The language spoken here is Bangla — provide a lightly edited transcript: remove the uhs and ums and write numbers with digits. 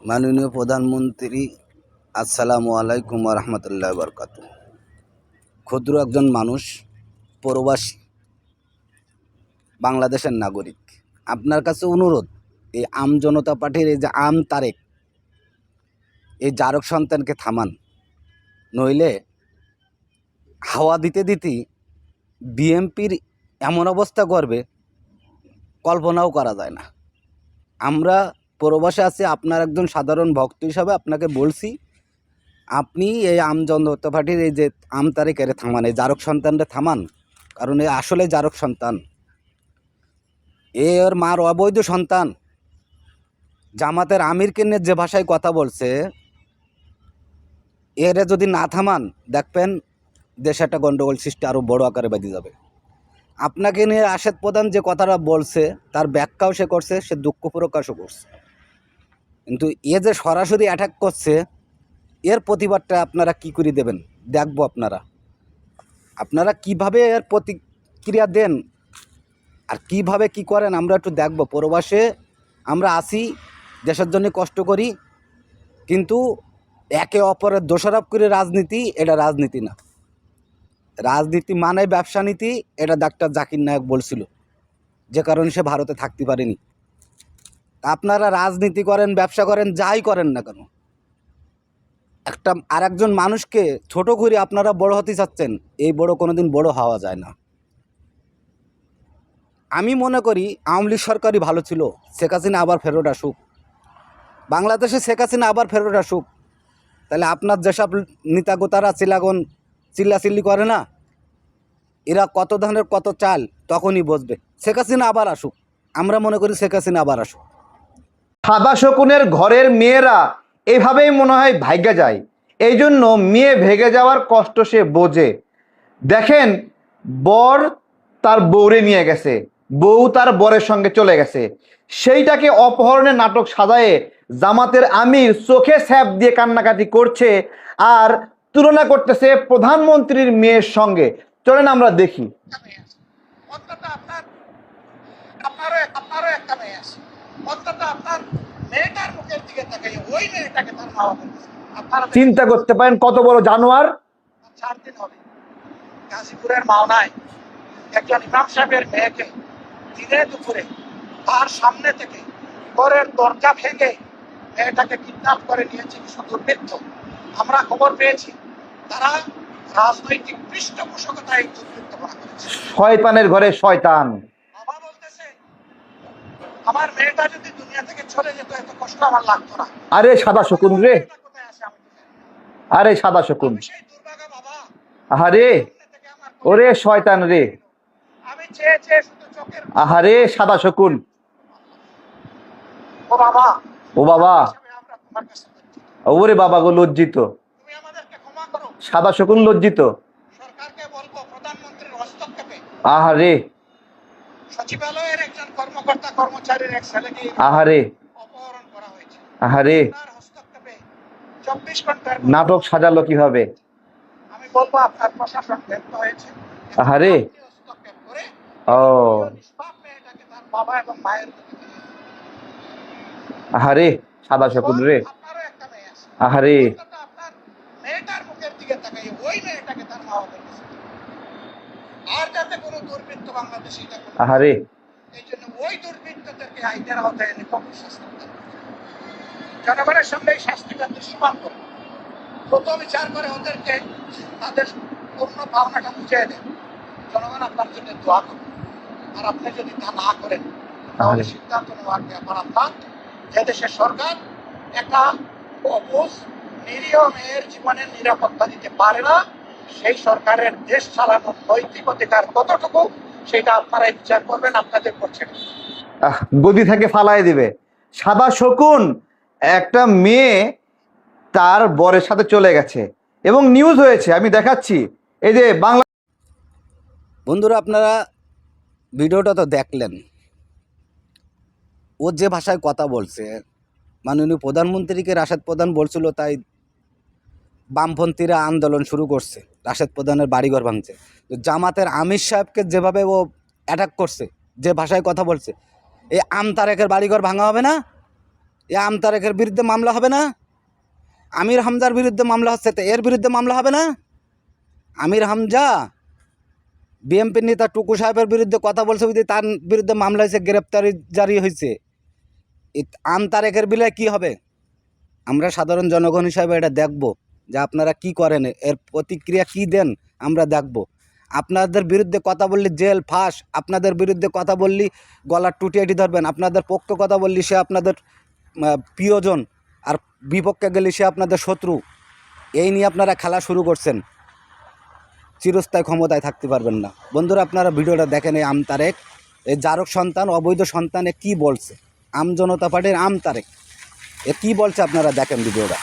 মাননীয় প্রধানমন্ত্রী, আসসালামু আলাইকুম রহমতুল্লাহ বরকাত। ক্ষুদ্র একজন মানুষ, প্রবাসী, বাংলাদেশের নাগরিক, আপনার কাছে অনুরোধ, এই আম জনতা পার্টির এই যে আম তারেক, এই জারক সন্তানকে থামান, নইলে হাওয়া দিতে দিতে বিএমপির এমন অবস্থা করবে কল্পনাও করা যায় না। আমরা প্রবাসে আছি, আপনার একজন সাধারণ ভক্ত হিসাবে আপনাকে বলছি, আপনি এই আম জনতা পার্টির এই যে আম তারেকের থামান, এই জারক সন্তানরা থামান, কারণ এ আসলে জারক সন্তান, এ ওর মার অবৈধ সন্তান। জামাতের আমিরকে নিয়ে যে ভাষায় কথা বলছে, এরে যদি না থামান, দেখবেন দেশে একটা গণ্ডগোল সৃষ্টি আরও বড় আকারে বেঁধে যাবে। আপনাকে নিয়ে রাশেদ প্রধান যে কথাটা বলছে, তার ব্যাখ্যাও সে করছে, সে দুঃখ প্রকাশও করছে, কিন্তু এ যে সরাসরি অ্যাটাক করছে, এর প্রতিবাদটা আপনারা কি করে দেবেন দেখব। আপনারা কিভাবে এর প্রতিক্রিয়া দেন আর কিভাবে কি করেন আমরা একটু দেখব। প্রবাসে আমরা আসি, দেশের জন্য কষ্ট করি, কিন্তু একে অপরের দোষারোপ করে রাজনীতি, এটা রাজনীতি না। রাজনীতি মানে ব্যবসা নীতি, এটা ডাক্তার জাকির নায়েক বলছিল, যে কারণে সে ভারতে থাকতে পারেনি। আপনারা রাজনীতি করেন, ব্যবসা করেন, যাই করেন না কেন, একটা আরেকজন মানুষকে ছোট করে আপনারা বড় হতে চাচ্ছেন, এই বড় কোনোদিন বড় হওয়া যায় না। আমি মনে করি আওয়ামী লীগ সরকারই ভালো ছিল, শেখ হাসিনা আবার ফেরত আসুক, বাংলাদেশে শেখ হাসিনা আবার ফেরত আসুক। তাহলে আপনার যেসব নেতাগোতারা চিল্লাচিল্লি করে না, এরা কত ধানের কত চাল তখনই বসবে। শেখ হাসিনা আবার আসুক, আমরা মনে করি শেখ হাসিনা আবার আসুক। সাদা শকুনের ঘরের মেয়েরা এভাবেই মনে হয় ভাগ্যে যায়, এই জন্য মেয়ে ভেগে যাওয়ার কষ্ট সে বোঝে। দেখেন, বর তার বউরে নিয়ে গেছে, বউ তার বরের সঙ্গে চলে গেছে, সেইটাকে অপহরণের নাটক সাজায়ে জামাতের আমির চোখে স্যাপ দিয়ে কান্নাকাটি করছে আর তুলনা করতেছে প্রধানমন্ত্রীর মেয়ের সঙ্গে। চলেন আমরা দেখি। চিন্তা করতে পারেন কত বড় জানোয়ার। 4 দিন হবে গাজীপুরের মাওনায় একজন ইমাম সাহেবের মেয়েকে দিনে দুপুরে তার সামনে থেকে ঘরের দরজা ভেঙে মেয়েটাকে কিডন্যাপ করে নিয়েছে কিছু দুর্বৃত্ত। আমরা খবর পেয়েছি তারা রাজনৈতিক পৃষ্ঠপোষকতায় দুর্বৃত্তপনা করেছে। শয়তানের ঘরে শয়তান। বাবা বলতেছে, আমার মেয়েটা যদি দুনিয়া থেকে চলে যেত এত কষ্ট আমার লাগতো না। আরে সাদা শকুন রে, আরে সাদা শকুন, আহারে ওরে শয়তান রে, আমি চেয়ে চেয়ে শুধু চোখের আহারে সাদা শকুন। ও বাবা, ও বাবা, আমরা তোমার কাছে ওরে বাবা গো লজ্জিত, তুমি আমাদেরকে ক্ষমা করো। সাদা শকুন লজ্জিত। সরকারকে বলবো প্রধানমন্ত্রীর হস্তক্ষেপে আহারে, সচিবালয়ের একজন কর্মকর্তা কর্মচারীর এক ছেলেকে আহারে, অপহরণ করা হয়েছে। আহারে, তার হস্তক্ষেপে 24 ঘন্টার নাটক সাজালো কিভাবে। আমি বলবো আপনার প্রশাসন ব্যর্থ হয়েছে। আহারে, আপনি হস্তক্ষেপ করে ও নিষ্পাপ মেয়েটাকে তার বাবা এবং মায়ের কাছে দিয়ে দিন। আহারে সাদা শকুন রে, আপনারও একটা মেয়ে আছে, আহারে, অন্তত আপনার মেয়েটার মুখের দিকে তাকাই ওই মেয়েটাকে তার মা বাবার কাছে দিন। আর যাতে কোনো দুর্বৃত্ত বাংলাদেশে এটা করতে না পারে। আহারে, এই জন্য ওই দুর্বৃত্তদেরকে আইনের আওতায় এনে কঠোর শাস্তি দিতে হবে। জনগণের সামনে এই শাস্তিটা দৃশ্যমান করে দ্রুত বিচার করে ওদেরকে তাদের পূর্ণ পাওনাটা বুঝিয়ে দেন। জনগণ আপনার জন্য দোয়া করবে। আর আপনি যদি তা না করেন তাহলে সিদ্ধান্ত নেওয়ার ব্যাপার আপনার। যে দেশের সরকার একটা অবুঝ নিরীহ মেয়ের জীবনের নিরাপত্তা দিতে পারে না, সেই সরকারের দেশ চালানোর নৈতিক অধিকার কতটুকু সেটা আপনারাই বিচার করবেন, আপনাদের করছেন। গদি থেকে ফালাই দিবে। সাদা শকুন একটা মেয়ে তার বরের সাথে চলে গেছে এবং নিউজ হয়েছে, আমি দেখাচ্ছি। এই যে বাংলা বন্ধুরা, আপনারা ভিডিওটা তো দেখলেন, ও যে ভাষায় কথা বলছে, মাননীয় প্রধানমন্ত্রীকে রাশেদ প্রধান বলছিল, তাই বামপন্থীরা আন্দোলন শুরু করছে, রাশেদ প্রধানের বাড়িঘর ভাঙছে। তো জামাতের আমির সাহেবকে যেভাবে ও অ্যাটাক করছে, যে ভাষায় কথা বলছে, এই আম তারেকের বাড়িঘর ভাঙা হবে না, এ আমতারেকের বিরুদ্ধে মামলা হবে না? আমির হামজার বিরুদ্ধে মামলা হচ্ছে, তো এর বিরুদ্ধে মামলা হবে না? আমির হামজা বিএমপির নেতা টুকু সাহেবের বিরুদ্ধে কথা বলছে, বুঝি তার বিরুদ্ধে মামলা হয়েছে, গ্রেপ্তারি জারি হয়েছে। আমতারেকের বিলায় কি হবে? আমরা সাধারণ জনগণ হিসাবে এটা দেখব যে আপনারা কি করেন, এর প্রতিক্রিয়া কি দেন, আমরা দেখব। আপনাদের বিরুদ্ধে কথা বললে জেল ফাঁস, আপনাদের বিরুদ্ধে কথা বললি গলার টুটিয়াটি ধরবেন, আপনাদের পক্ষে কথা বললি সে আপনাদের প্রিয়জন, আর বিপক্ষে গেলে সে আপনাদের শত্রু। এই নিয়ে আপনারা খেলা শুরু করছেন, চিরস্থায়ী ক্ষমতায় থাকতে পারবেন না। বন্ধুরা, আপনারা ভিডিওটা দেখেন। এই আমতারেক, এই জারক সন্তান, অবৈধ সন্তানে কি বলছে, আম জনতা পার্টির আমতারেক এ কি বলছে, আপনারা দেখেন ভিডিওটা।